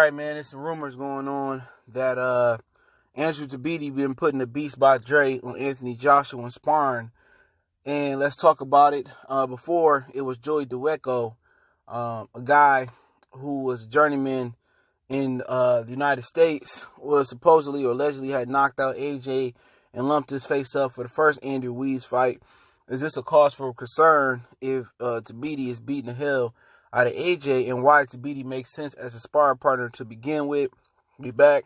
right, man, there's some rumors going on that Andrew Tabiti been putting the Beast by Dre on Anthony Joshua and sparring. And let's talk about it. Before, it was Joey Dueco, a guy who was a journeyman in the United States, was supposedly or allegedly had knocked out AJ and lumped his face up for the first Andy Ruiz fight. Is this a cause for concern if Tabiti is beating the hell out of AJ, and why Tabiti makes sense as a sparring partner to begin with? Be back.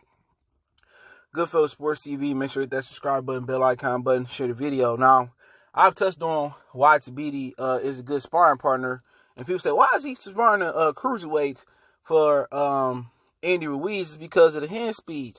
Goodfellas Sports TV. Make sure to hit that subscribe button, bell icon button, share the video. Now, I've touched on why Tabiti is a good sparring partner, and people say, why is he sparring a cruiserweight for Andy Ruiz? Is because of the hand speed.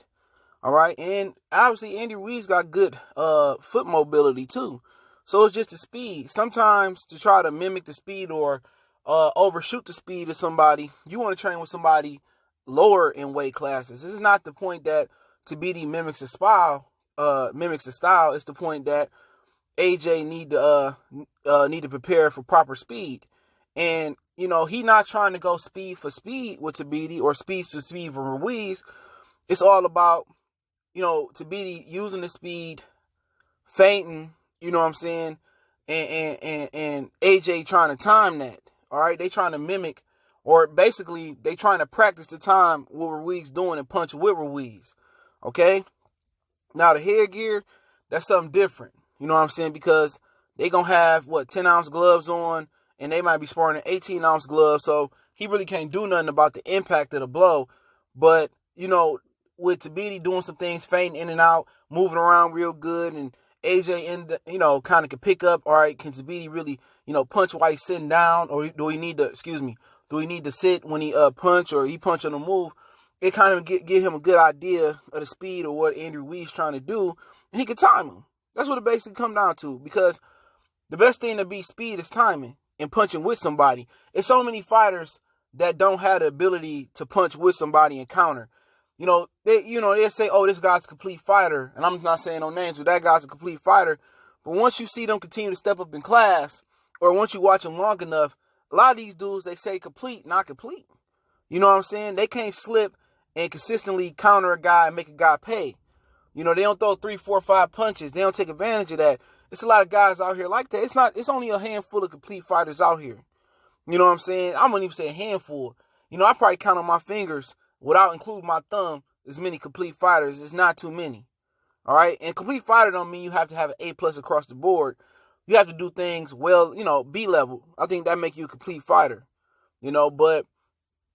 All right, and obviously Andy Ruiz got good foot mobility too. So it's just the speed. Sometimes to try to mimic the speed or overshoot the speed of somebody, you want to train with somebody lower in weight classes. This is not the point that Tabiti mimics the style. It's the point that AJ need to prepare for proper speed. And he not trying to go speed for speed with Tabiti or speed for speed for Ruiz. It's all about Tabiti using the speed, feinting. You know what I'm saying? And AJ trying to time that. All right, they trying to mimic, or basically they trying to practice the time what Ruiz doing and punch with Ruiz. Okay. Now the headgear, that's something different. You know what I'm saying? Because they gonna have 10-ounce gloves on, and they might be sparring an 18-ounce glove. So he really can't do nothing about the impact of the blow. But with Tabiti doing some things, fading in and out, moving around real good, and AJ kind of can pick up. All right, can Tabiti really punch while he's sitting down, or do we need to sit when he punch, or he punch on the move? It kind of give him a good idea of the speed of what Andy Ruiz trying to do, and he can time him. That's what it basically come down to, because the best thing to beat speed is timing and punching with somebody. It's so many fighters that don't have the ability to punch with somebody and counter. They say, oh, this guy's a complete fighter, and I'm not saying no names, but that guy's a complete fighter. But once you see them continue to step up in class, or once you watch them long enough, a lot of these dudes, they say complete, not complete. You know what I'm saying? They can't slip and consistently counter a guy and make a guy pay. They don't throw 3, 4, 5 punches. They don't take advantage of that. It's a lot of guys out here like that. It's only a handful of complete fighters out here. You know what I'm saying? I wouldn't even say a handful. I probably count on my fingers, without including my thumb, as many complete fighters. It's not too many. All right? And complete fighter don't mean you have to have an A+ across the board. You have to do things well, B level. I think that make you a complete fighter. But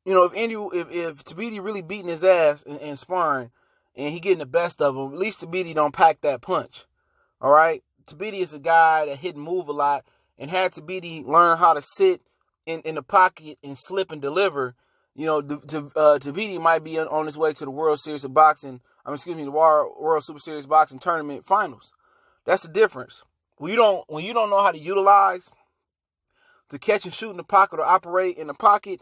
if Tabiti really beating his ass and sparring, and he getting the best of him, at least Tabiti don't pack that punch. All right? Tabiti is a guy that hit and move a lot, and had Tabiti learn how to sit in the pocket and slip and deliver, Tabiti might be on his way to the World Series of Boxing. The World Super Series Boxing Tournament Finals. That's the difference. When you don't know how to utilize to catch and shoot in the pocket or operate in the pocket,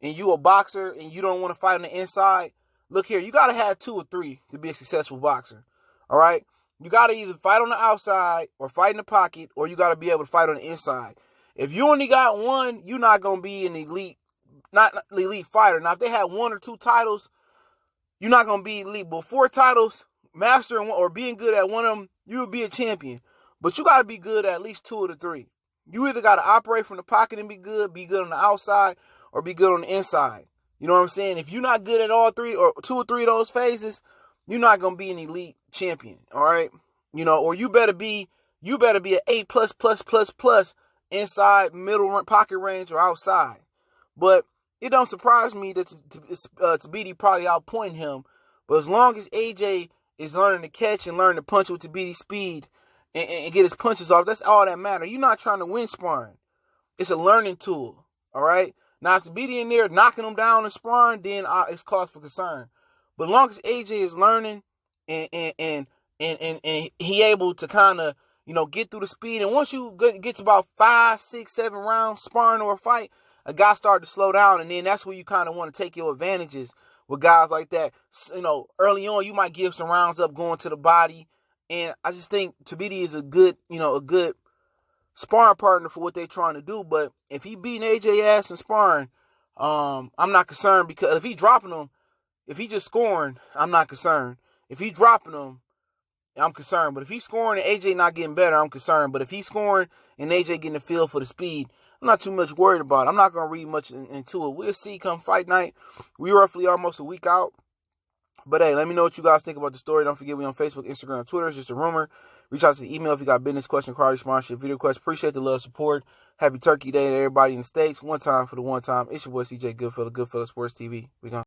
and you a boxer and you don't want to fight on the inside, look here, you got to have 2 or 3 to be a successful boxer. All right? You got to either fight on the outside or fight in the pocket, or you got to be able to fight on the inside. If you only got one, you're not going to be an elite fighter. Now, if they had 1 or 2 titles, you're not going to be elite. But 4 titles, mastering one, or being good at one of them, you would be a champion. But you got to be good at least 2 of the 3. You either got to operate from the pocket and be good on the outside, or be good on the inside. You know what I'm saying? If you're not good at all 3 or 2 or 3 of those phases, you're not going to be an elite champion. All right? Or you better be an A+++ inside, middle pocket range, or outside. But it don't surprise me that Tabiti probably outpointing him. But as long as AJ is learning to catch and learning to punch with Tabiti's speed and get his punches off, that's all that matters. You're not trying to win sparring. It's a learning tool. All right? Now, if Tabiti in there knocking him down and sparring, then it's cause for concern. But as long as AJ is learning and he able to kind of, get through the speed, and once you get to about 5, 6, 7 rounds sparring or a fight, a guy start to slow down, and then that's where you kind of want to take your advantages with guys like that. Early on, you might give some rounds up going to the body, and I just think Tabiti is a good sparring partner for what they're trying to do. But if he beating AJ ass in sparring, I'm not concerned, because if he dropping him, If he just scoring, I'm not concerned. If he dropping them, I'm concerned. But if he's scoring and AJ not getting better, I'm concerned. But if he's scoring and AJ getting the feel for the speed, I'm not too much worried about it. I'm not going to read much into it. We'll see come fight night. We roughly almost a week out. But hey, let me know what you guys think about the story. Don't forget we on Facebook, Instagram, and Twitter. It's just a rumor. Reach out to the email if you got business, question, query, sponsorship, video request. Appreciate the love, support. Happy Turkey Day to everybody in the States. One time for the one time. It's your boy CJ Goodfellas, Goodfellas Sports TV. We gone.